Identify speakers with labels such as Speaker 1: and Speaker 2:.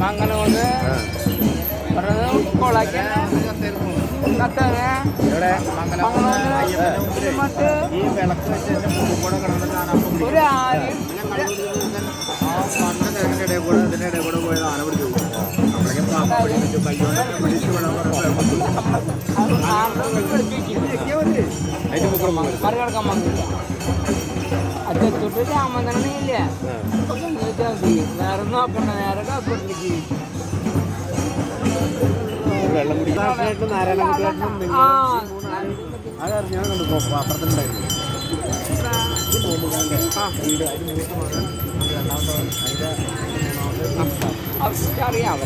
Speaker 1: അങ്ങനെ കൊണ്ട് കൊളാക്കി കത്തനെ മറ്റ് ഒരു ആരും മറികടക്കാൻ വന്നില്ല അതെത്തിട്ട് രാമന്തനെ ഇല്ലേ നേരെ നോക്കണ്ട നേരെ കാപ്പിലേക്ക്
Speaker 2: വെള്ളം കുടിക്കാനായിട്ട് നാരായണ
Speaker 1: അറിയാം